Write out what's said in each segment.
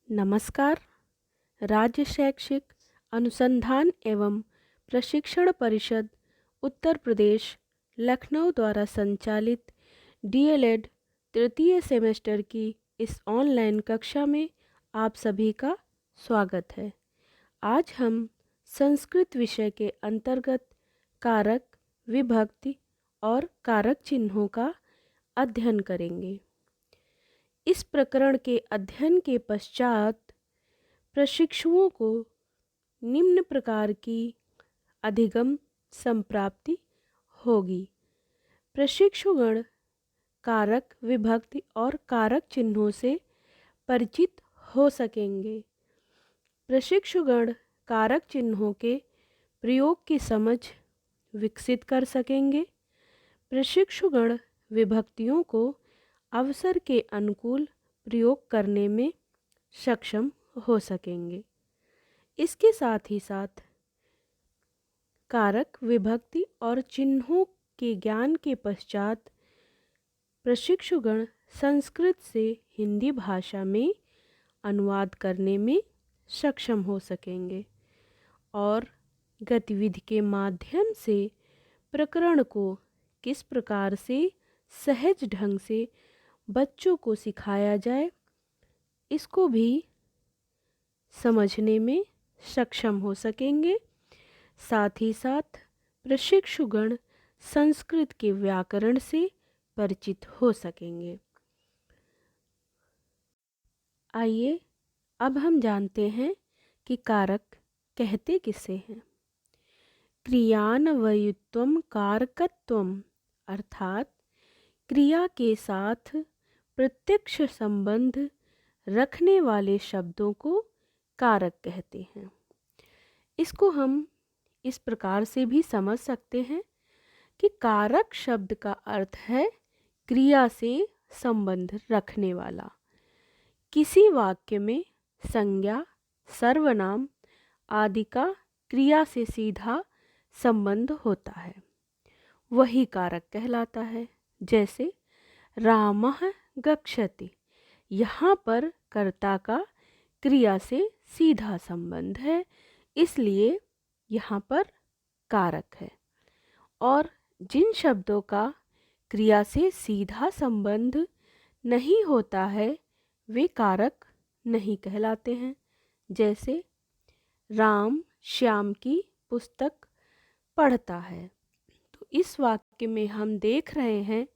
नमस्कार। राज्य शैक्षिक अनुसंधान एवं प्रशिक्षण परिषद उत्तर प्रदेश लखनऊ द्वारा संचालित डीएलएड तृतीय सेमेस्टर की इस ऑनलाइन कक्षा में आप सभी का स्वागत है। आज हम संस्कृत विषय के अंतर्गत कारक, विभक्ति और कारक चिन्हों का अध्ययन करेंगे। इस प्रकरण के अध्ययन के पश्चात प्रशिक्षुओं को निम्न प्रकार की अधिगम संप्राप्ति होगी। प्रशिक्षुगण कारक, विभक्ति और कारक चिन्हों से परिचित हो सकेंगे। प्रशिक्षुगण कारक चिन्हों के प्रयोग की समझ विकसित कर सकेंगे। प्रशिक्षुगण विभक्तियों को अवसर के अनुकूल प्रयोग करने में सक्षम हो सकेंगे। इसके साथ ही साथ कारक, विभक्ति और चिन्हों के ज्ञान के पश्चात प्रशिक्षुगण संस्कृत से हिंदी भाषा में अनुवाद करने में सक्षम हो सकेंगे और गतिविधि के माध्यम से प्रकरण को किस प्रकार से सहज ढंग से बच्चों को सिखाया जाए, इसको भी समझने में सक्षम हो सकेंगे। साथ ही साथ प्रशिक्षुगण संस्कृत के व्याकरण से परिचित हो सकेंगे। आइए अब हम जानते हैं कि कारक कहते किसे हैं। क्रियान्वयित्वम कारकत्वम अर्थात क्रिया के साथ प्रत्यक्ष संबंध रखने वाले शब्दों को कारक कहते हैं। इसको हम इस प्रकार से भी समझ सकते हैं कि कारक शब्द का अर्थ है क्रिया से संबंध रखने वाला। किसी वाक्य में संज्ञा, सर्वनाम आदि का क्रिया से सीधा संबंध होता है, वही कारक कहलाता है। जैसे रामः गच्छति, यहाँ पर कर्ता का क्रिया से सीधा संबंध है, इसलिए यहाँ पर कारक है। और जिन शब्दों का क्रिया से सीधा संबंध नहीं होता है वे कारक नहीं कहलाते हैं। जैसे राम श्याम की पुस्तक पढ़ता है, तो इस वाक्य में हम देख रहे हैं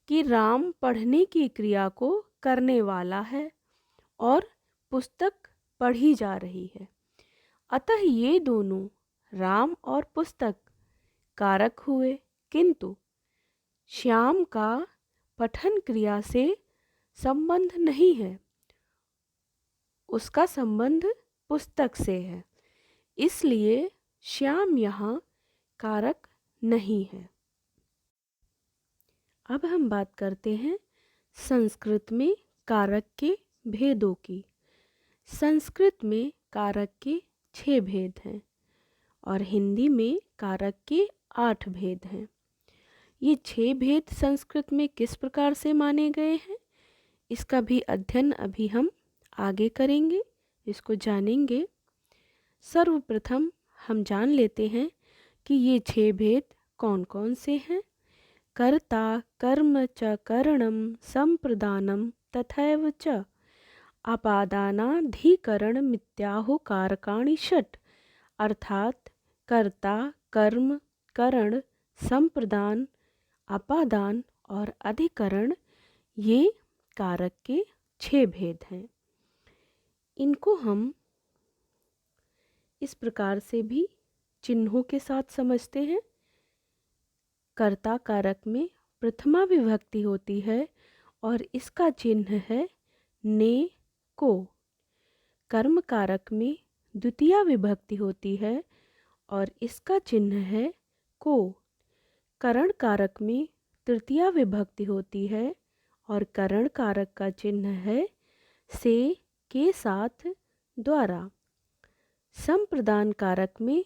कि राम पढ़ने की क्रिया को करने वाला है और पुस्तक पढ़ी जा रही है। अतः ये दोनों राम और पुस्तक कारक हुए, किंतु श्याम का पठन क्रिया से संबंध नहीं है, उसका संबंध पुस्तक से है, इसलिए श्याम यहाँ कारक नहीं है। अब हम बात करते हैं संस्कृत में कारक के भेदों की। संस्कृत में कारक के 6 भेद हैं और हिंदी में कारक के 8 भेद हैं। ये 6 भेद संस्कृत में किस प्रकार से माने गए हैं, इसका भी अध्ययन अभी हम आगे करेंगे, इसको जानेंगे। सर्वप्रथम हम जान लेते हैं कि ये 6 भेद कौन कौन से हैं। कर्ता, कर्म च करणम, संप्रदानम तथैव च अपादानाधिकरण मित्याहु कारकाणि षट्। अर्थात कर्ता, कर्म, करण, संप्रदान, अपादान और अधिकरण ये कारक के 6 भेद हैं। इनको हम इस प्रकार से भी चिन्हों के साथ समझते हैं। कर्ता कारक में प्रथमा विभक्ति होती है और इसका चिन्ह है ने, को। कर्म कारक में द्वितीया विभक्ति होती है और इसका चिन्ह है को। करण कारक में तृतीया विभक्ति होती है और करण कारक का चिन्ह है से, के साथ, द्वारा। संप्रदान कारक में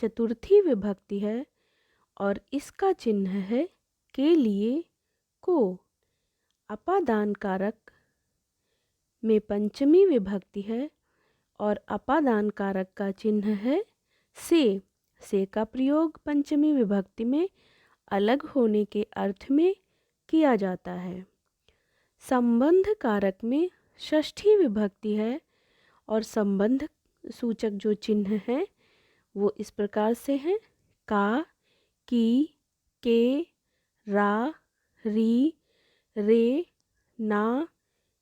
चतुर्थी विभक्ति है और इसका चिन्ह है के लिए, को। अपादान कारक में पंचमी विभक्ति है और अपादान कारक का चिन्ह है से। से का प्रयोग पंचमी विभक्ति में अलग होने के अर्थ में किया जाता है। संबंध कारक में षष्ठी विभक्ति है और संबंध सूचक जो चिन्ह है वो इस प्रकार से हैं: का, की, के, रा, री, रे, ना,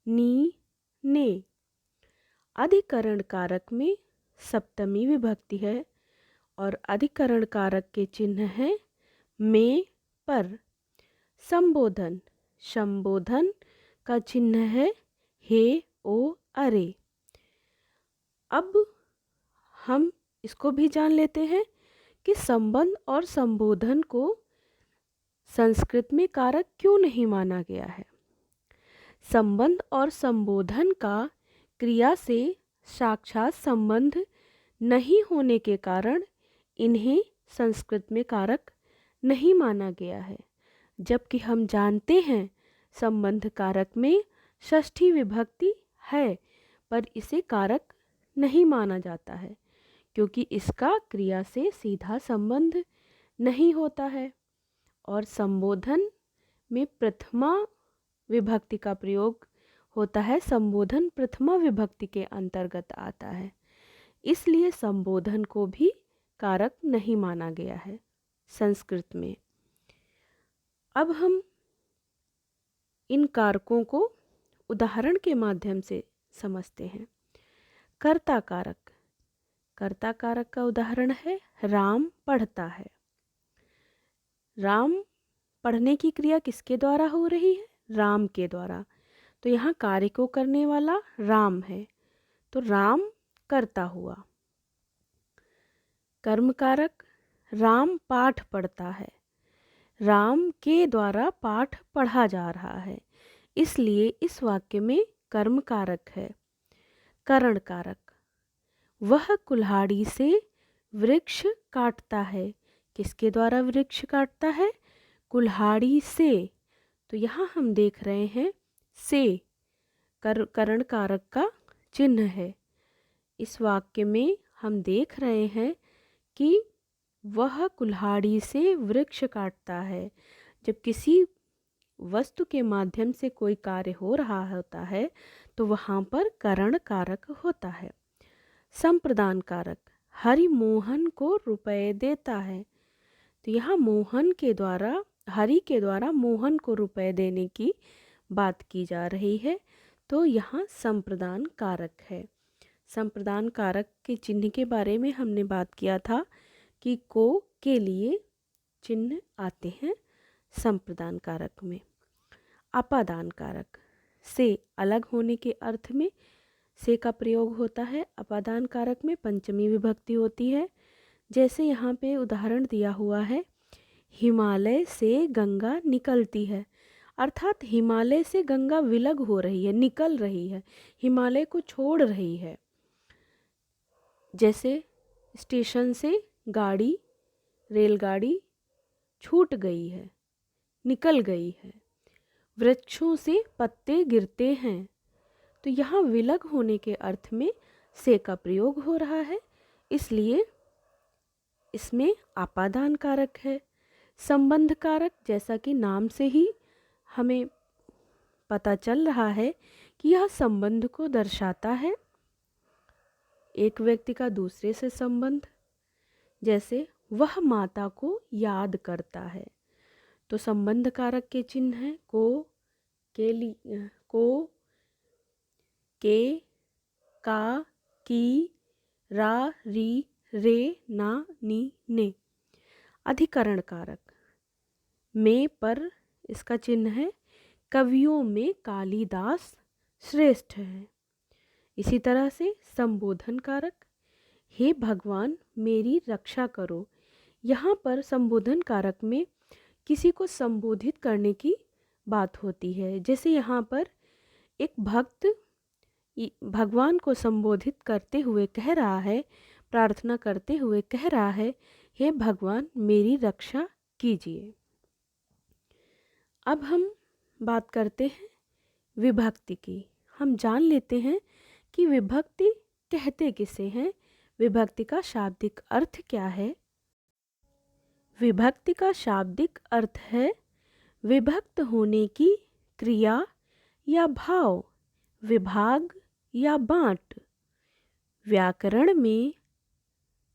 नी, ने। अधिकरण कारक में सप्तमी विभक्ति है और अधिकरण कारक के चिन्ह है में, पर। संबोधन संबोधन का चिन्ह है हे, ओ, अरे। अब हम इसको भी जान लेते हैं कि संबंध और संबोधन को संस्कृत में कारक क्यों नहीं माना गया है। संबंध और संबोधन का क्रिया से साक्षात संबंध नहीं होने के कारण इन्हें संस्कृत में कारक नहीं माना गया है, जबकि हम जानते हैं संबंध कारक में षष्ठी विभक्ति है, पर इसे कारक नहीं माना जाता है क्योंकि इसका क्रिया से सीधा संबंध नहीं होता है। और संबोधन में प्रथमा विभक्ति का प्रयोग होता है, संबोधन प्रथमा विभक्ति के अंतर्गत आता है, इसलिए संबोधन को भी कारक नहीं माना गया है संस्कृत में। अब हम इन कारकों को उदाहरण के माध्यम से समझते हैं। कर्ता कारक। कर्ता कारक का उदाहरण है राम पढ़ता है। राम पढ़ने की क्रिया किसके द्वारा हो रही है? राम के द्वारा। तो यहाँ कार्य को करने वाला राम है, तो राम करता हुआ। कर्म कारक राम पाठ पढ़ता है। राम के द्वारा पाठ पढ़ा जा रहा है, इसलिए इस वाक्य में कर्म कारक है। करण कारक वह कुल्हाड़ी से वृक्ष काटता है। किसके द्वारा वृक्ष काटता है? कुल्हाड़ी से। तो यहाँ हम देख रहे हैं से करण कारक का चिन्ह है। इस वाक्य में हम देख रहे हैं कि वह कुल्हाड़ी से वृक्ष काटता है। जब किसी वस्तु के माध्यम से कोई कार्य हो रहा होता है तो वहाँ पर करण कारक होता है। संप्रदान कारक हरि मोहन को रुपए देता है। तो यहाँ मोहन के द्वारा, हरि के द्वारा मोहन को रुपए देने की बात की जा रही है, तो यहाँ संप्रदान कारक है। संप्रदान कारक के चिन्ह के बारे में हमने बात किया था कि को के लिए चिन्ह आते हैं संप्रदान कारक में। अपादान कारक से अलग होने के अर्थ में से का प्रयोग होता है। अपादान कारक में पंचमी विभक्ति होती है। जैसे यहाँ पे उदाहरण दिया हुआ है, हिमालय से गंगा निकलती है, अर्थात हिमालय से गंगा विलग हो रही है, निकल रही है, हिमालय को छोड़ रही है। जैसे स्टेशन से गाड़ी, रेलगाड़ी छूट गई है, निकल गई है। वृक्षों से पत्ते गिरते हैं, तो यहाँ विलग होने के अर्थ में से का प्रयोग हो रहा है, इसलिए इसमें अपादान कारक है। संबंध कारक, जैसा कि नाम से ही हमें पता चल रहा है कि यह संबंध को दर्शाता है, एक व्यक्ति का दूसरे से संबंध। जैसे वह माता को याद करता है, तो संबंध कारक के चिन्ह हैं को, के, का, की, रा, री, रे, ना, नी, ने। अधिकरण कारक में, पर इसका चिन्ह है। कवियों में कालिदास श्रेष्ठ है। इसी तरह से संबोधन कारक, हे भगवान मेरी रक्षा करो। यहाँ पर संबोधन कारक में किसी को संबोधित करने की बात होती है। जैसे यहाँ पर एक भक्त भगवान को संबोधित करते हुए कह रहा है, प्रार्थना करते हुए कह रहा है, हे भगवान मेरी रक्षा कीजिए। अब हम बात करते हैं विभक्ति की। हम जान लेते हैं कि विभक्ति कहते किसे हैं, विभक्ति का शाब्दिक अर्थ क्या है। विभक्ति का शाब्दिक अर्थ है विभक्त होने की क्रिया या भाव, विभाग या बांट। व्याकरण में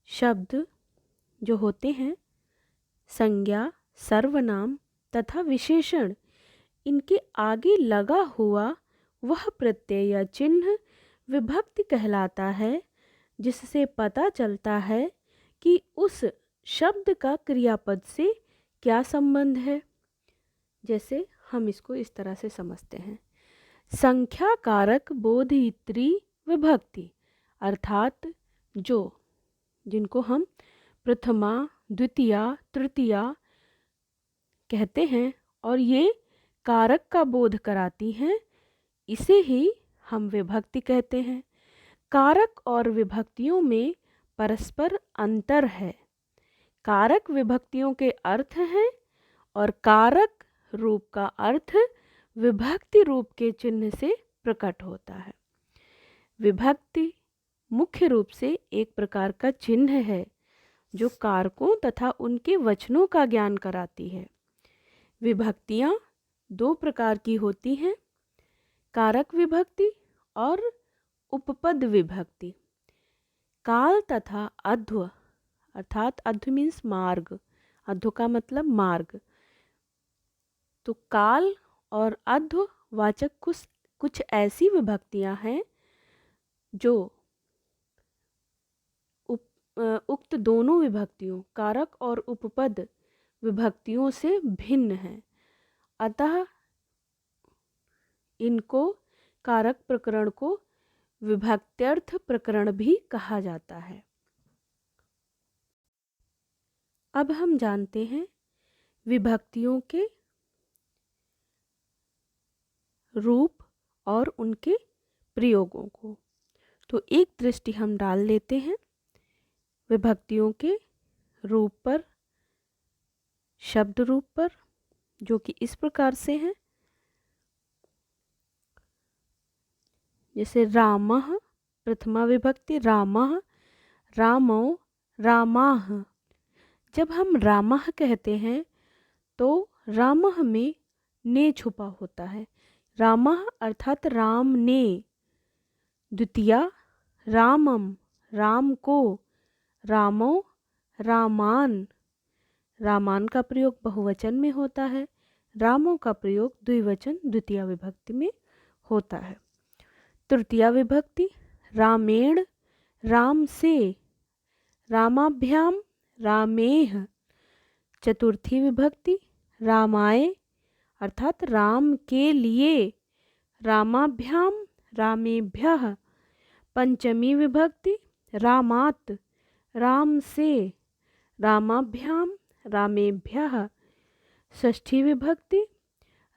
शब्द जो होते हैं संज्ञा, सर्वनाम तथा विशेषण, इनके आगे लगा हुआ वह प्रत्यय या चिन्ह विभक्ति कहलाता है, जिससे पता चलता है कि उस शब्द का क्रियापद से क्या संबंध है। जैसे हम इसको इस तरह से समझते हैं, संख्या कारक बोधित्री विभक्ति, अर्थात जिनको हम प्रथमा, द्वितीया, तृतीया कहते हैं और ये कारक का बोध कराती हैं, इसे ही हम विभक्ति कहते हैं। कारक और विभक्तियों में परस्पर अंतर है। कारक विभक्तियों के अर्थ हैं और कारक रूप का अर्थ विभक्ति रूप के चिन्ह से प्रकट होता है। विभक्ति मुख्य रूप से एक प्रकार का चिन्ह है जो कारकों तथा उनके वचनों का ज्ञान कराती है। विभक्तियाँ दो प्रकार की होती हैं, कारक विभक्ति और उपपद विभक्ति। काल तथा अध्व, अर्थात अध्व मीन्स मार्ग, अध्व का मतलब मार्ग, तो काल और अध्व वाचक कुछ ऐसी विभक्तियां हैं जो उक्त दोनों विभक्तियों कारक और उपपद विभक्तियों से भिन्न हैं, अतः इनको कारक प्रकरण को विभक्त्यर्थ प्रकरण भी कहा जाता है। अब हम जानते हैं विभक्तियों के रूप और उनके प्रयोगों को। तो एक दृष्टि हम डाल लेते हैं विभक्तियों के रूप पर, शब्द रूप पर, जो कि इस प्रकार से हैं। जैसे रामः, प्रथमा विभक्ति रामः, रामौ, रामाः। जब हम रामः कहते हैं तो रामः में ने छुपा होता है, रामः अर्थात राम ने। द्वितीया रामम, राम को, रामो, रामान। रामान का प्रयोग बहुवचन में होता है, रामों का प्रयोग द्विवचन द्वितीया विभक्ति में होता है। तृतीया विभक्ति रामेण, राम से, रामाभ्याम, रामेह। चतुर्थी विभक्ति रामाय अर्थात राम के लिए, रामाभ्याम, रामेभ्यः। पंचमी विभक्ति रामात्, राम से, रामाभ्याम, रामेभ्यः। षष्ठी विभक्ति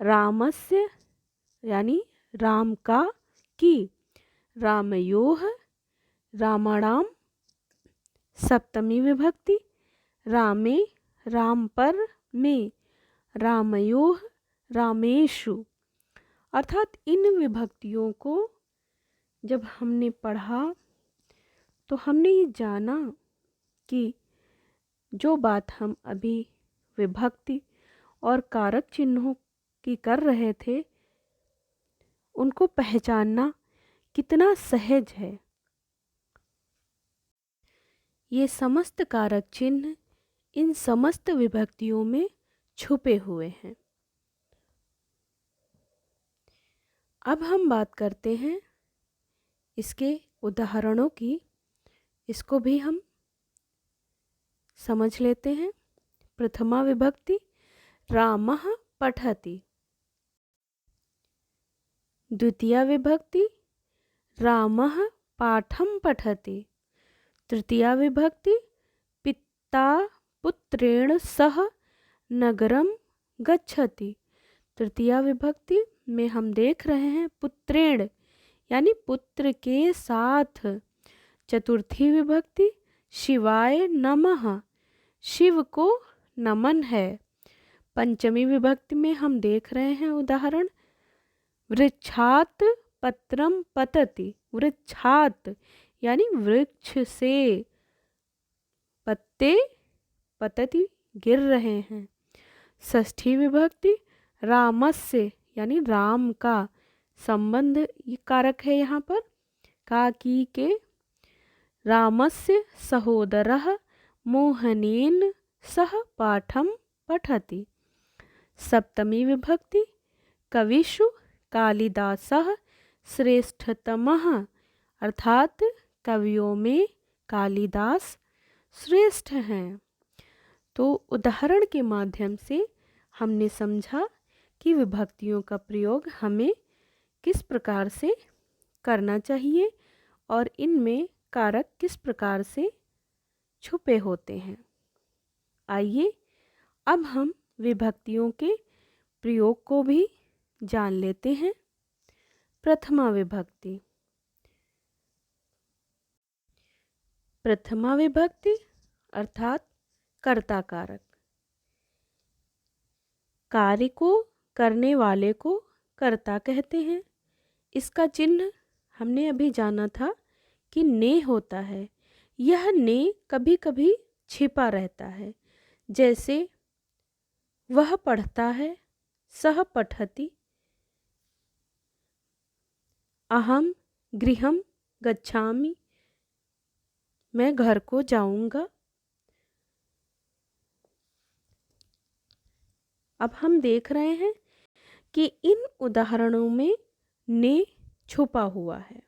रामस्य यानी राम का की, रामयोः, रामाणाम। सप्तमी विभक्ति रामे, राम पर, में, रामयोः, रामेषु। अर्थात इन विभक्तियों को जब हमने पढ़ा तो हमने ये जाना कि जो बात हम अभी विभक्ति और कारक चिन्हों की कर रहे थे, उनको पहचानना कितना सहज है। ये समस्त कारक चिन्ह इन समस्त विभक्तियों में छुपे हुए हैं। अब हम बात करते हैं इसके उदाहरणों की, इसको भी हम समझ लेते हैं। प्रथमा विभक्ति रामः पठति। द्वितीया विभक्ति रामः पाठं पठति। तृतीया विभक्ति पिता पुत्रेण सह नगरम गच्छति। तृतीया विभक्ति में हम देख रहे हैं पुत्रेण यानी पुत्र के साथ। चतुर्थी विभक्ति शिवाय नमः, शिव को नमन है। पंचमी विभक्ति में हम देख रहे हैं उदाहरण वृक्षात पत्रम पतति, वृक्षात यानी वृक्ष से पत्ते पतति गिर रहे हैं। षष्ठी विभक्ति रामस्य यानी राम का संबंध ये कारक है यहाँ पर। काकी के रामस्य सहोदरः मोहनेन सह पाठं पठति। सप्तमी विभक्ति कविषु कालिदासः श्रेष्ठतमः, अर्थात कवियों में कालिदास श्रेष्ठ हैं। तो उदाहरण के माध्यम से हमने समझा कि विभक्तियों का प्रयोग हमें किस प्रकार से करना चाहिए और इनमें कारक किस प्रकार से छुपे होते हैं। आइए अब हम विभक्तियों के प्रयोग को भी जान लेते हैं। प्रथमा विभक्ति। प्रथमा विभक्ति अर्थात कर्ता कारक। कार्य को करने वाले को कर्ता कहते हैं। इसका चिन्ह हमने अभी जाना था कि ने होता है। यह ने कभी कभी छिपा रहता है, जैसे वह पढ़ता है, सह पठति, अहम गृहम गच्छामि, मैं घर को जाऊंगा। अब हम देख रहे हैं कि इन उदाहरणों में ने छुपा हुआ है।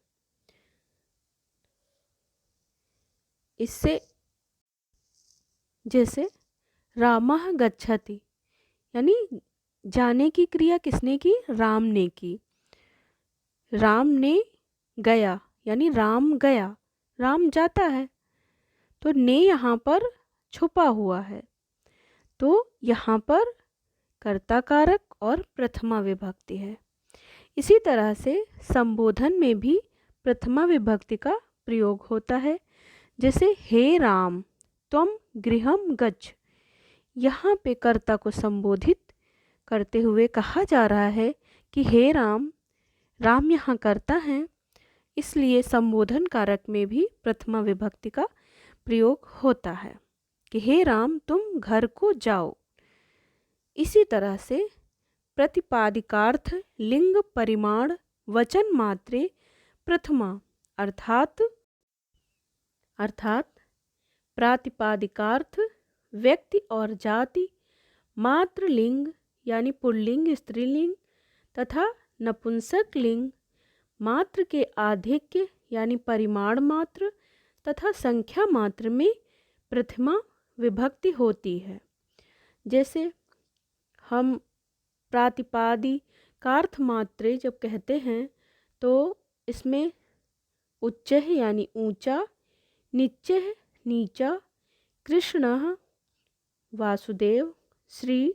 इससे जैसे रामः गच्छति यानी जाने की क्रिया किसने की? राम ने की। राम ने गया यानी राम गया, राम जाता है। तो ने यहाँ पर छुपा हुआ है। तो यहाँ पर कर्ता कारक और प्रथमा विभक्ति है। इसी तरह से संबोधन में भी प्रथमा विभक्ति का प्रयोग होता है। जैसे हे राम त्वम गृहम गच्छ, यहाँ पे कर्ता को संबोधित करते हुए कहा जा रहा है कि हे राम, राम यहाँ कर्ता हैं, इसलिए संबोधन कारक में भी प्रथमा विभक्ति का प्रयोग होता है कि हे राम तुम घर को जाओ। इसी तरह से प्रतिपादिकार्थ लिंग परिमाण वचन मात्रे प्रथमा अर्थात प्रातिपादिकार्थ व्यक्ति और जाति, मात्र लिंग यानी पुल्लिंग स्त्रीलिंग तथा नपुंसक लिंग, मात्र के आधिक्य यानी परिमाण मात्र तथा संख्या मात्र में प्रथमा विभक्ति होती है। जैसे हम प्रातिपादिकार्थ मात्रे जब कहते हैं तो इसमें उच्चः यानी ऊंचा, निच्चः नीचा, कृष्णः वासुदेव, श्री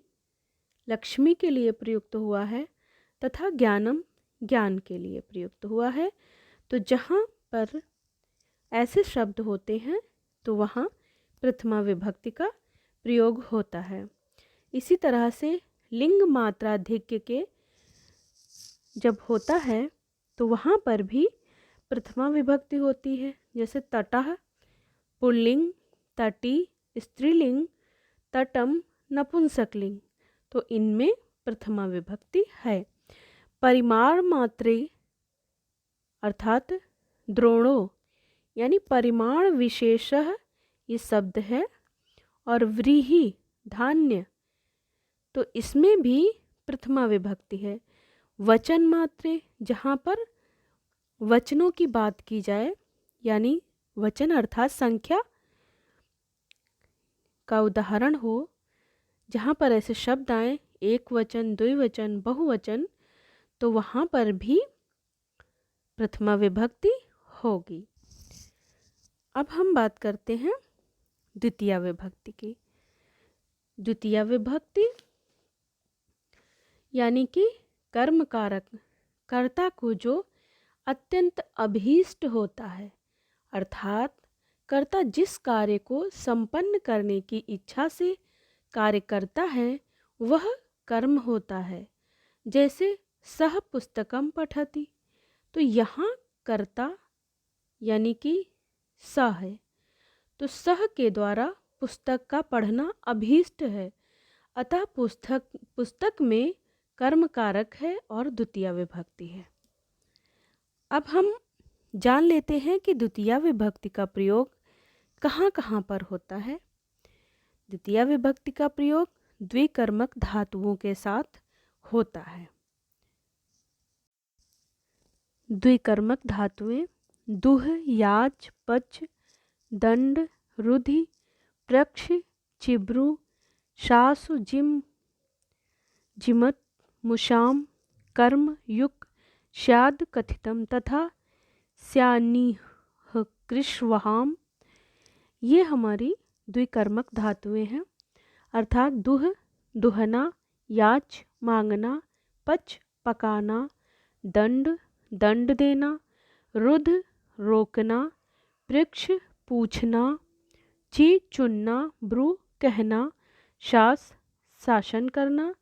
लक्ष्मी के लिए प्रयुक्त हुआ है तथा ज्ञानम ज्ञान के लिए प्रयुक्त हुआ है। तो जहाँ पर ऐसे शब्द होते हैं तो वहाँ प्रथमा विभक्ति का प्रयोग होता है। इसी तरह से लिंग मात्राधिक्य के जब होता है तो वहाँ पर भी प्रथमा विभक्ति होती है। जैसे तटः पुल्लिंग, तटी स्त्रीलिंग, तटम नपुंसकलिंग, तो इनमें प्रथमा विभक्ति है। परिमाण मात्रे अर्थात द्रोणो यानी परिमाण विशेषः ये शब्द है। और व्रीहि धान्य, तो इसमें भी प्रथमा विभक्ति है। वचन मात्रे जहाँ पर वचनों की बात की जाए यानी वचन अर्थात संख्या का उदाहरण हो, जहाँ पर ऐसे शब्द आए एक वचन, द्विवचन, बहुवचन, तो वहाँ पर भी प्रथमा विभक्ति होगी। अब हम बात करते हैं द्वितीया विभक्ति की। द्वितीया विभक्ति यानी कि कर्म कारक, कर्ता को जो अत्यंत अभीष्ट होता है, अर्थात कर्ता जिस कार्य को संपन्न करने की इच्छा से कार्य करता है वह कर्म होता है। जैसे सह पुस्तकम पठति, तो यहाँ कर्ता यानी कि स है, तो सह के द्वारा पुस्तक का पढ़ना अभीष्ट है, अतः पुस्तक में कर्म कारक है और द्वितीया विभक्ति है। अब हम जान लेते हैं कि द्वितीया विभक्ति का प्रयोग कहाँ कहाँ पर होता है। द्वितीया विभक्ति का प्रयोग द्विकर्मक धातुओं के साथ होता है। द्विकर्मक धातुएं दुह, याच, पच, दंड, रुधि, प्रक्ष, चिब्रु, शासु, जिम, जिमत, मुशाम, कर्म, युक, श्याद, कथितम तथा स्यानिह, कृष्वहाम, ये हमारी द्विकर्मक धातुएं हैं। अर्थात दुह दुहना, याच मांगना, पच पकाना, दंड दंड देना, रुध रोकना, पृक्ष पूछना, ची चुनना, ब्रू कहना, शास शासन करना,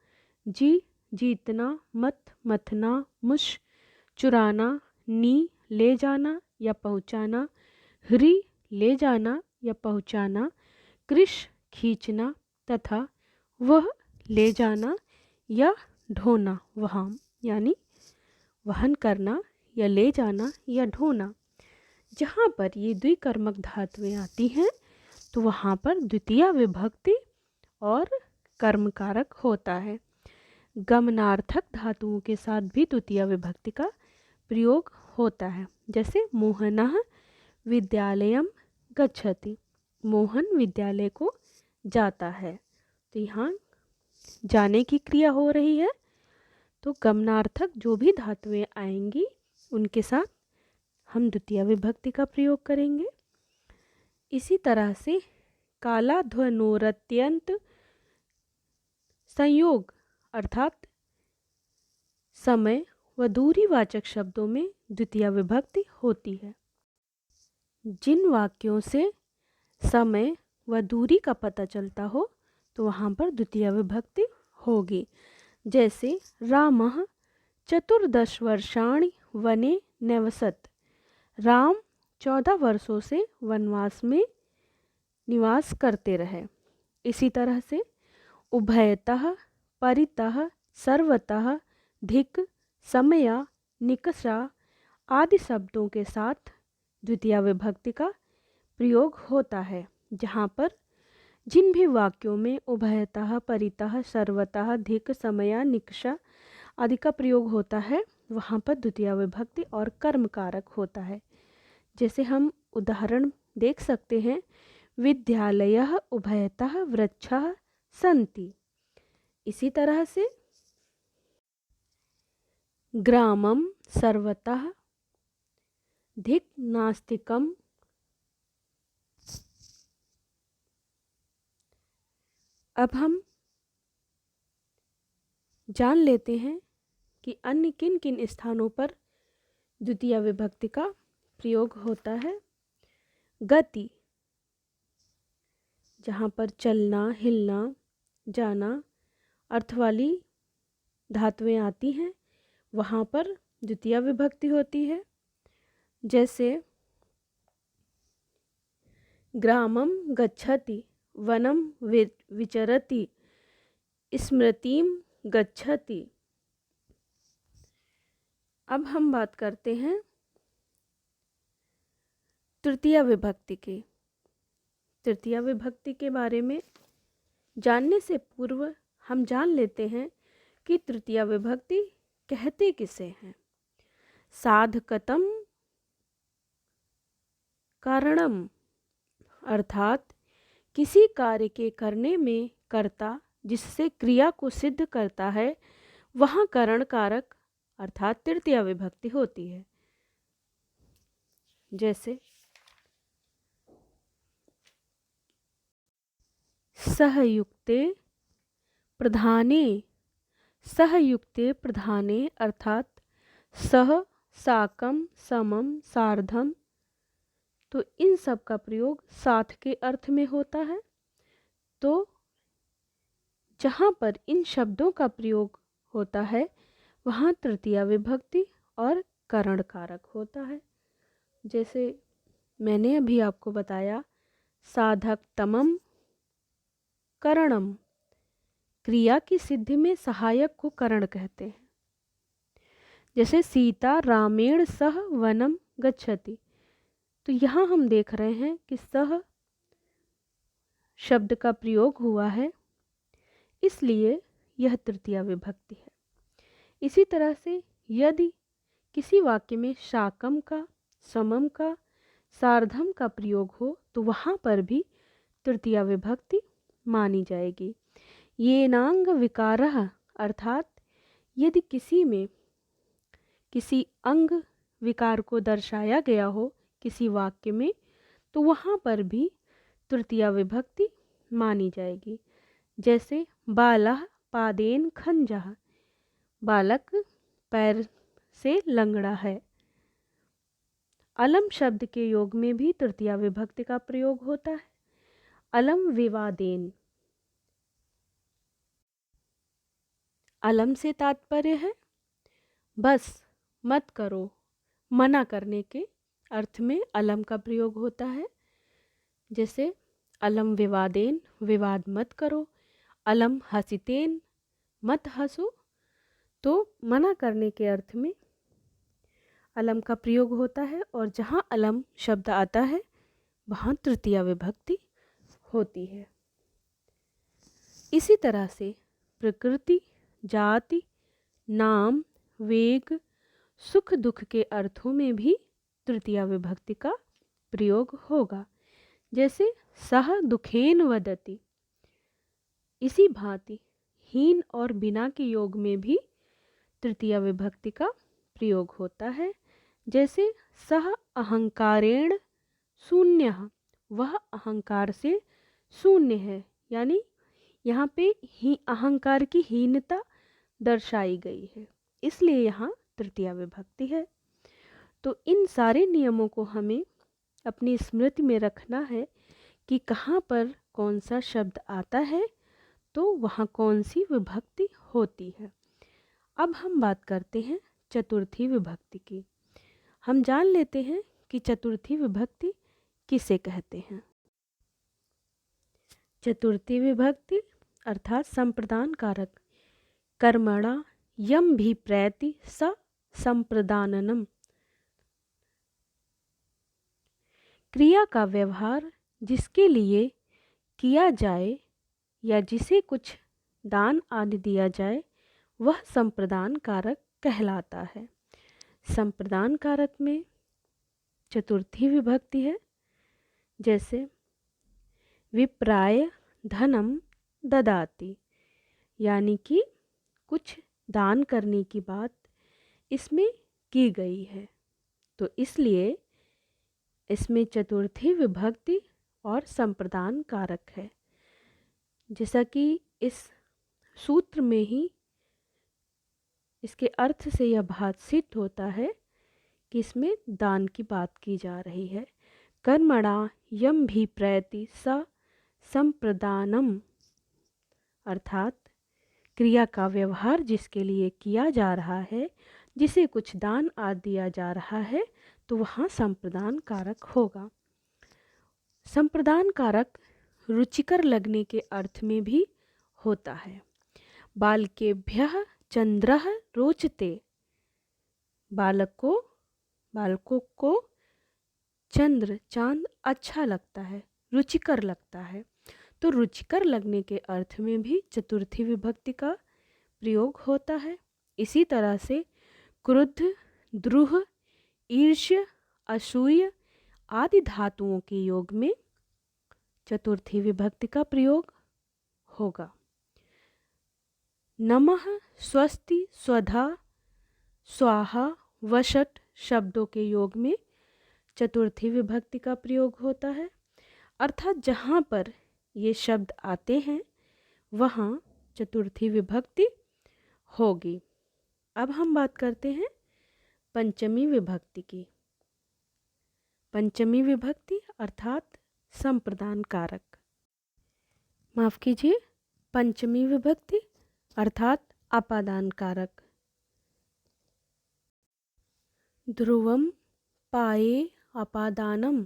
जी जीतना, मत मथना, मुश चुराना, नी ले जाना या पहुँचाना, हृ ले जाना या पहुँचाना, कृष खींचना तथा वह ले जाना या ढोना, वहाम यानी वहन करना या ले जाना या ढोना। जहाँ पर ये द्विकर्मक धातुएं आती हैं तो वहाँ पर द्वितीया विभक्ति और कर्मकारक होता है। गमनार्थक धातुओं के साथ भी द्वितीया विभक्ति का प्रयोग होता है। जैसे मोहनः विद्यालयम गच्छति, मोहन विद्यालय को जाता है, तो यहाँ जाने की क्रिया हो रही है, तो गमनार्थक जो भी धातुएं आएंगी उनके साथ हम द्वितीया विभक्ति का प्रयोग करेंगे। इसी तरह से कालाध्वनोरत्यंत संयोग अर्थात समय व दूरीवाचक शब्दों में द्वितीया विभक्ति होती है। जिन वाक्यों से समय व दूरी का पता चलता हो तो वहाँ पर द्वितीया विभक्ति होगी। जैसे रामः 14 वर्षाणि वने न्यवसत, राम 14 वर्षों से वनवास में निवास करते रहे। इसी तरह से उभयतः, परितः, सर्वतः, धिक, समया, निकषा आदि शब्दों के साथ द्वितीया विभक्ति का प्रयोग होता है। जहाँ पर जिन भी वाक्यों में उभयतः, परितः, सर्वतः, धिक, समया, निकषा आदि का प्रयोग होता है वहाँ पर द्वितीया विभक्ति और कर्म कारक होता है। जैसे हम उदाहरण देख सकते हैं, विद्यालयः उभयतः वृक्षः सन्ति। इसी तरह से ग्रामं सर्वतः, धिक नास्तिकम। अब हम जान लेते हैं कि अन्य किन किन स्थानों पर द्वितीया विभक्ति का प्रयोग होता है। गति, जहाँ पर चलना, हिलना, जाना अर्थ वाली धातुएं आती हैं वहाँ पर द्वितीया विभक्ति होती है। जैसे ग्रामं गच्छति, वनं विचरति, स्मृतिं गच्छति। अब हम बात करते हैं तृतीया विभक्ति की। तृतीया विभक्ति के बारे में जानने से पूर्व हम जान लेते हैं कि तृतीया विभक्ति कहते किसे हैं। साधकतम कारणम अर्थात किसी कार्य के करने में कर्ता जिससे क्रिया को सिद्ध करता है वहाँ करण कारक अर्थात तृतीया विभक्ति होती है। जैसे सहयुक्ते प्रधाने, सहयुक्ते प्रधाने अर्थात सह, साकम, समम, सार्धम, तो इन सब का प्रयोग साथ के अर्थ में होता है। तो जहाँ पर इन शब्दों का प्रयोग होता है वहाँ तृतीया विभक्ति और करण कारक होता है। जैसे मैंने अभी आपको बताया, साधकतमम करणम, क्रिया की सिद्धि में सहायक को करण कहते हैं। जैसे सीता रामेण सह वनम गच्छति, तो यहाँ हम देख रहे हैं कि सह शब्द का प्रयोग हुआ है, इसलिए यह तृतीया विभक्ति है। इसी तरह से यदि किसी वाक्य में शाकम का, समम का, सार्धम का प्रयोग हो तो वहाँ पर भी तृतीया विभक्ति मानी जाएगी। ये नांग विकारः, अर्थात यदि किसी में किसी अंग विकार को दर्शाया गया हो किसी वाक्य में, तो वहाँ पर भी तृतीया विभक्ति मानी जाएगी। जैसे बालः पादेन खंजः, बालक पैर से लंगड़ा है। अलम शब्द के योग में भी तृतीया विभक्ति का प्रयोग होता है। अलम विवादेन, अलम से तात्पर्य है बस, मत करो, मना करने के अर्थ में अलम का प्रयोग होता है। जैसे अलम विवादेन, विवाद मत करो। अलम हसितेन, मत हंसो। तो मना करने के अर्थ में अलम का प्रयोग होता है, और जहाँ अलम शब्द आता है वहाँ तृतीया विभक्ति होती है। इसी तरह से प्रकृति, जाति, नाम, वेग, सुख दुख के अर्थों में भी तृतीया विभक्ति का प्रयोग होगा। जैसे सह दुखेन वदति, इसी भांति हीन और बिना के योग में भी तृतीया विभक्ति का प्रयोग होता है। जैसे सह अहंकारेण शून्यः, वह अहंकार से शून्य है, यानी यहाँ पे ही अहंकार की हीनता दर्शाई गई है, इसलिए यहाँ तृतीया विभक्ति है। तो इन सारे नियमों को हमें अपनी स्मृति में रखना है कि कहाँ पर कौन सा शब्द आता है तो वहाँ कौन सी विभक्ति होती है। अब हम बात करते हैं चतुर्थी विभक्ति की। हम जान लेते हैं कि चतुर्थी विभक्ति किसे कहते हैं। चतुर्थी विभक्ति अर्थात संप्रदान कारक, कर्मणा यम भी प्रैति स संप्रदाननम, क्रिया का व्यवहार जिसके लिए किया जाए या जिसे कुछ दान आदि दिया जाए वह संप्रदान कारक कहलाता है। संप्रदान कारक में चतुर्थी विभक्ति है। जैसे विप्राय धनम ददाति, यानी कि कुछ दान करने की बात इसमें की गई है, तो इसलिए इसमें चतुर्थी विभक्ति और संप्रदान कारक है। जैसा कि इस सूत्र में ही इसके अर्थ से यह बात सिद्ध होता है कि इसमें दान की बात की जा रही है। कर्मणा यम भी प्रैति स संप्रदानम, अर्थात क्रिया का व्यवहार जिसके लिए किया जा रहा है, जिसे कुछ दान आदि दिया जा रहा है, तो वहाँ संप्रदान कारक होगा। संप्रदान कारक रुचिकर लगने के अर्थ में भी होता है। बालकेभ्यः चंद्रः रोचते, बालकों को चंद्र चांद अच्छा लगता है, रुचिकर लगता है। तो रुचिकर लगने के अर्थ में भी चतुर्थी विभक्ति का प्रयोग होता है। इसी तरह से क्रुद्ध, द्रुह, ईर्ष्य, असूय आदि धातुओं के योग में चतुर्थी विभक्ति का प्रयोग होगा। नमः, स्वस्ति, स्वधा, स्वाहा, वषट शब्दों के योग में चतुर्थी विभक्ति का प्रयोग होता है। अर्थात जहाँ पर ये शब्द आते हैं वहाँ चतुर्थी विभक्ति होगी। अब हम बात करते हैं पंचमी विभक्ति की। पंचमी विभक्ति अर्थात संप्रदान कारक, माफ कीजिए, पंचमी विभक्ति अर्थात अपादान कारक। ध्रुवम पाये अपादानम,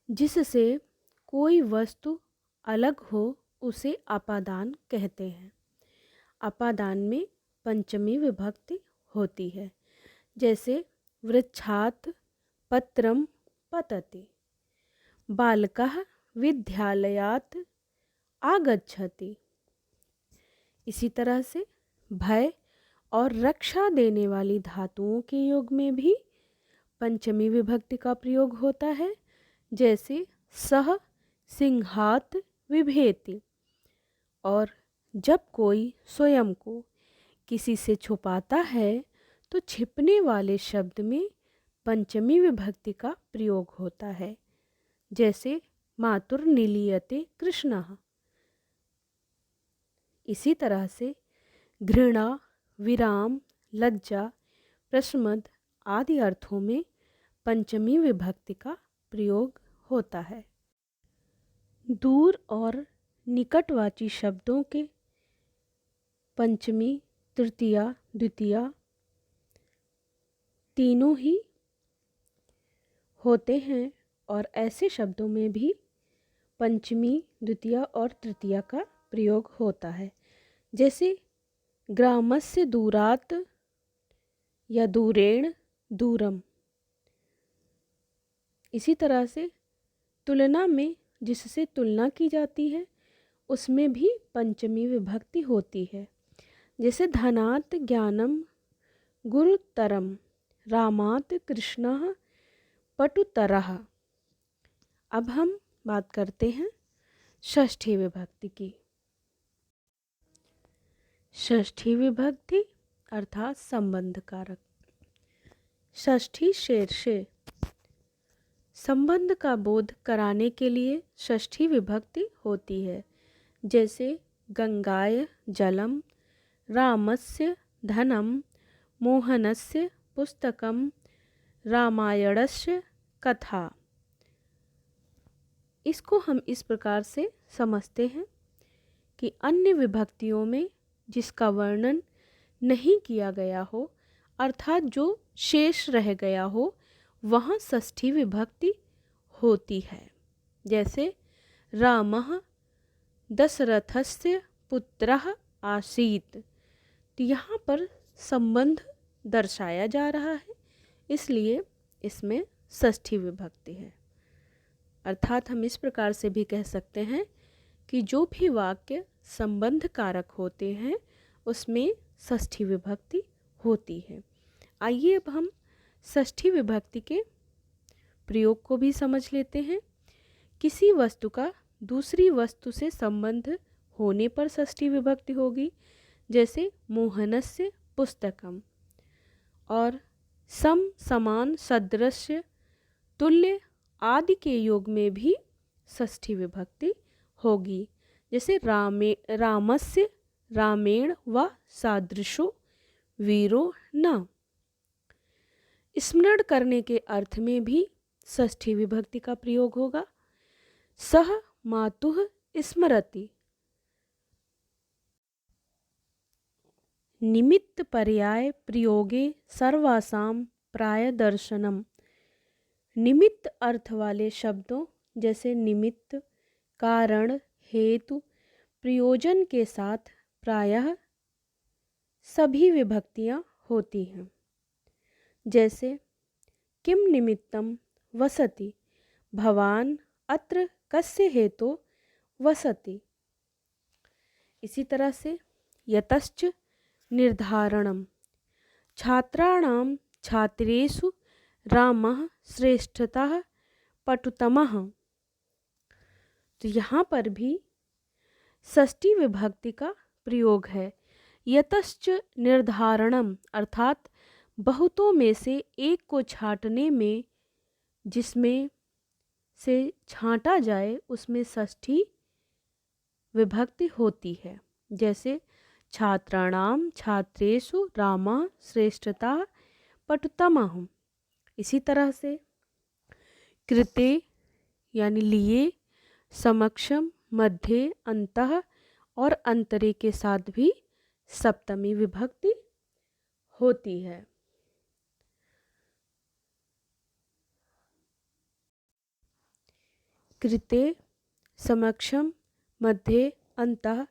जिससे कोई वस्तु अलग हो उसे अपादान कहते हैं। अपादान में पंचमी विभक्ति होती है, जैसे वृक्षात् पत्रम पतति, बालकः विद्यालयात् आगच्छति। इसी तरह से भय और रक्षा देने वाली धातुओं के योग में भी पंचमी विभक्ति का प्रयोग होता है, जैसे सह सिंहात विभेति। और जब कोई स्वयं को किसी से छुपाता है तो छिपने वाले शब्द में पंचमी विभक्ति का प्रयोग होता है, जैसे मातुर्निलीयते कृष्णः। इसी तरह से घृणा, विराम, लज्जा, प्रशमद आदि अर्थों में पंचमी विभक्ति का प्रयोग होता है। दूर और निकटवाची शब्दों के पंचमी, तृतीया, द्वितीया तीनों ही होते हैं, और ऐसे शब्दों में भी पंचमी, द्वितीया और तृतीया का प्रयोग होता है, जैसे ग्रामस्य दूरात् या दूरेण दूरम। इसी तरह से तुलना में जिससे तुलना की जाती है उसमें भी पंचमी विभक्ति होती है, जैसे धनात् ज्ञानम गुरुतरम, रामात् कृष्णः पटुतरः। अब हम बात करते हैं षष्ठी विभक्ति की। षष्ठी विभक्ति अर्थात संबंध कारक। षष्ठी शीर्षे, संबंध का बोध कराने के लिए षष्ठी विभक्ति होती है, जैसे गंगाय जलम, रामस्य धनम, मोहनस्य पुस्तकम, रामायणस्य कथा। इसको हम इस प्रकार से समझते हैं कि अन्य विभक्तियों में जिसका वर्णन नहीं किया गया हो, अर्थात जो शेष रह गया हो, वहाँ षष्ठी विभक्ति होती है, जैसे रामः दशरथस्य पुत्रः आसीत्। तो यहाँ पर संबंध दर्शाया जा रहा है, इसलिए इसमें षष्ठी विभक्ति है। अर्थात हम इस प्रकार से भी कह सकते हैं कि जो भी वाक्य संबंध कारक होते हैं उसमें षष्ठी विभक्ति होती है। आइए अब हम षष्ठी विभक्ति के प्रयोग को भी समझ लेते हैं। किसी वस्तु का दूसरी वस्तु से संबंध होने पर षष्ठी विभक्ति होगी, जैसे मोहनस्य पुस्तकम। और सम, समान, सदृश्य, तुल्य आदि के योग में भी षष्ठी विभक्ति होगी, जैसे रामस्य रामेण व सादृशो वीरो न। स्मरण करने के अर्थ में भी षष्ठी विभक्ति का प्रयोग होगा। सह मातुः स्मरति। निमित्त पर्याय प्रयोगे सर्वासां प्राय दर्शनम। निमित्त अर्थ वाले शब्दों जैसे निमित्त, कारण, हेतु, प्रयोजन के साथ प्रायः सभी विभक्तियां होती हैं, जैसे किम निमित्तम वसति, भवान अत्र कस्य हेतु वसति। इसी तरह से यतश्च निर्धारणम, छात्राणां छात्रेषु रामः श्रेष्ठतः पटुतमः। तो यहाँ पर भी षष्ठी विभक्ति का प्रयोग है। यतश्च निर्धारणम अर्थात बहुतों में से एक को छांटने में, जिसमें से छांटा जाए उसमें षष्ठी विभक्ति होती है, जैसे छात्राणाम छात्रेषु रामः श्रेष्ठतः पटुतमः। इसी तरह से कृते यानी लिए, समक्षम, मध्य, अंतः और अंतरे के साथ भी सप्तमी विभक्ति होती है। कृते, समक्षम, मध्ये, अंतः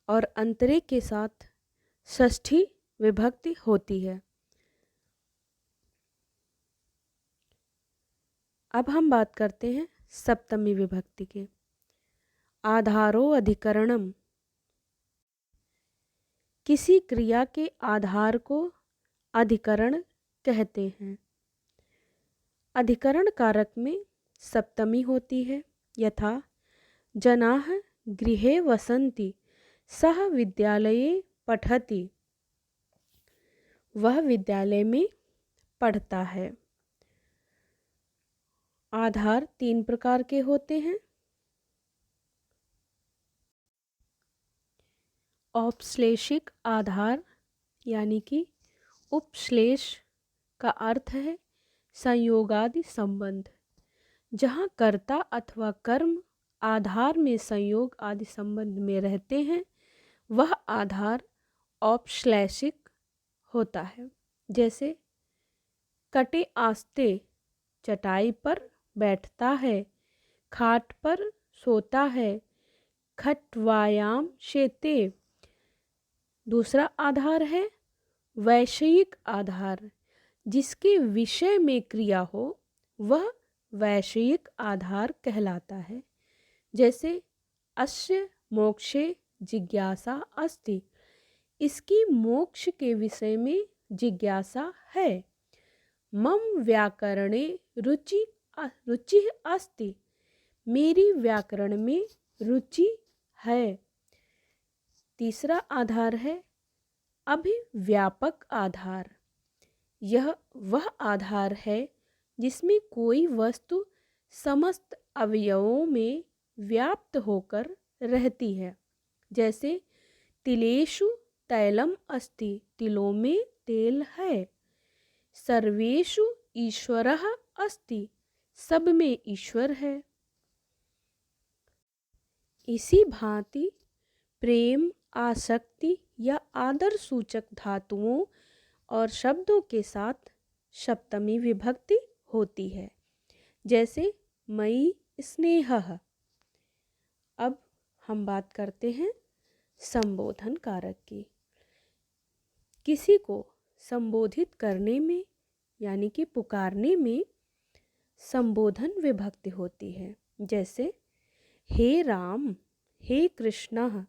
और अंतरे के साथ षष्ठी विभक्ति होती है। अब हम बात करते हैं सप्तमी विभक्ति के। आधारो अधिकरणम, किसी क्रिया के आधार को अधिकरण कहते हैं। अधिकरण कारक में सप्तमी होती है। यथा जनाः गृहे वसन्ति, सः विद्यालये पठति, वह विद्यालय में पढ़ता है। आधार 3 प्रकार के होते हैं। औपश्लेषिक आधार यानी कि उपश्लेष का अर्थ है संयोगादि संबंध, जहाँ कर्ता अथवा कर्म आधार में संयोग आदि संबंध में रहते हैं, वह आधार औपश्लेषिक होता है। जैसे कटे आस्ते चटाई पर बैठता है, खाट पर सोता है, खट्वायाम शेते। दूसरा आधार है वैषयिक आधार, जिसके विषय में क्रिया हो वह वैषयिक आधार कहलाता है। जैसे अस्य मोक्षे जिज्ञासा अस्ति, इसकी मोक्ष के विषय में जिज्ञासा है। मम व्याकरणे रुचि अस्ति, मेरी व्याकरण में रुचि है। तीसरा आधार है अभिव्यापक आधार। यह वह आधार है जिसमें कोई वस्तु समस्त अवयवों में व्याप्त होकर रहती है। जैसे तिलेषु तैलम अस्ति, तिलों में तेल है। सर्वेषु ईश्वरः अस्ति, सब में ईश्वर है। इसी भांति प्रेम, आसक्ति या आदर सूचक धातुओं और शब्दों के साथ सप्तमी विभक्ति होती है। जैसे मयि स्नेहः। अब हम बात करते हैं संबोधन कारक की। किसी को संबोधित करने में यानी कि पुकारने में संबोधन विभक्ति होती है। जैसे हे राम, हे कृष्णः।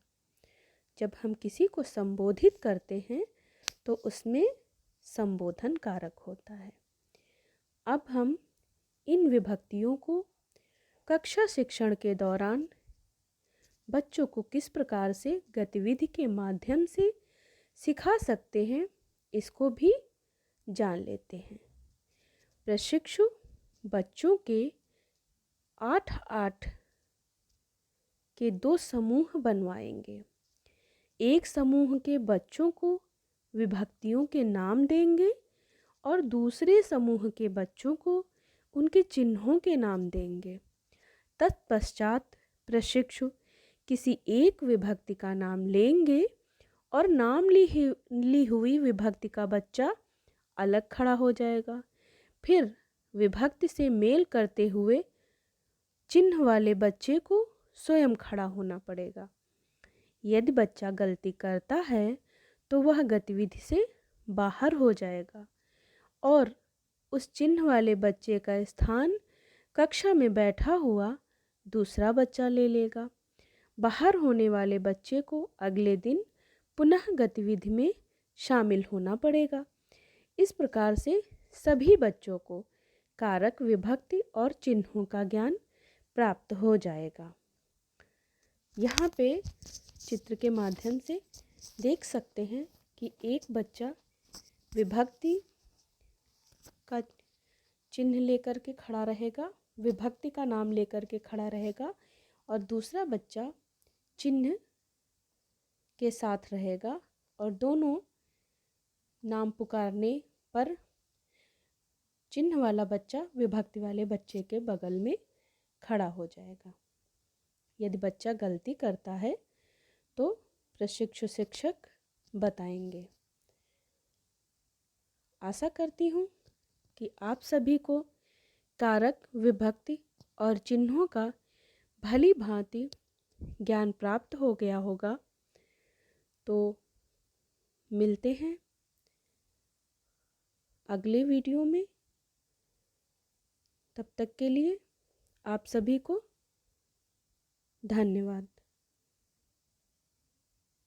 जब हम किसी को संबोधित करते हैं तो उसमें संबोधन कारक होता है। अब हम इन विभक्तियों को कक्षा शिक्षण के दौरान बच्चों को किस प्रकार से गतिविधि के माध्यम से सिखा सकते हैं, इसको भी जान लेते हैं। प्रशिक्षु बच्चों के 8-8 के 2 समूह बनवाएंगे। एक समूह के बच्चों को विभक्तियों के नाम देंगे और दूसरे समूह के बच्चों को उनके चिन्हों के नाम देंगे। तत्पश्चात प्रशिक्षु किसी एक विभक्ति का नाम लेंगे और नाम ली हुई विभक्ति का बच्चा अलग खड़ा हो जाएगा। फिर विभक्ति से मेल करते हुए चिन्ह वाले बच्चे को स्वयं खड़ा होना पड़ेगा। यदि बच्चा गलती करता है तो वह गतिविधि से बाहर हो जाएगा और उस चिन्ह वाले बच्चे का स्थान कक्षा में बैठा हुआ दूसरा बच्चा ले लेगा। बाहर होने वाले बच्चे को अगले दिन पुनः गतिविधि में शामिल होना पड़ेगा। इस प्रकार से सभी बच्चों को कारक, विभक्ति और चिन्हों का ज्ञान प्राप्त हो जाएगा। यहाँ पे चित्र के माध्यम से देख सकते हैं कि एक बच्चा विभक्ति का चिन्ह लेकर के खड़ा रहेगा, विभक्ति का नाम लेकर के खड़ा रहेगा और दूसरा बच्चा चिन्ह के साथ रहेगा और दोनों नाम पुकारने पर चिन्ह वाला बच्चा विभक्ति वाले बच्चे के बगल में खड़ा हो जाएगा। यदि बच्चा गलती करता है तो प्रशिक्षु शिक्षक बताएंगे। आशा करती हूँ कि आप सभी को कारक, विभक्ति और चिन्हों का भली भांति ज्ञान प्राप्त हो गया होगा। तो मिलते हैं अगले वीडियो में। तब तक के लिए आप सभी को धन्यवाद।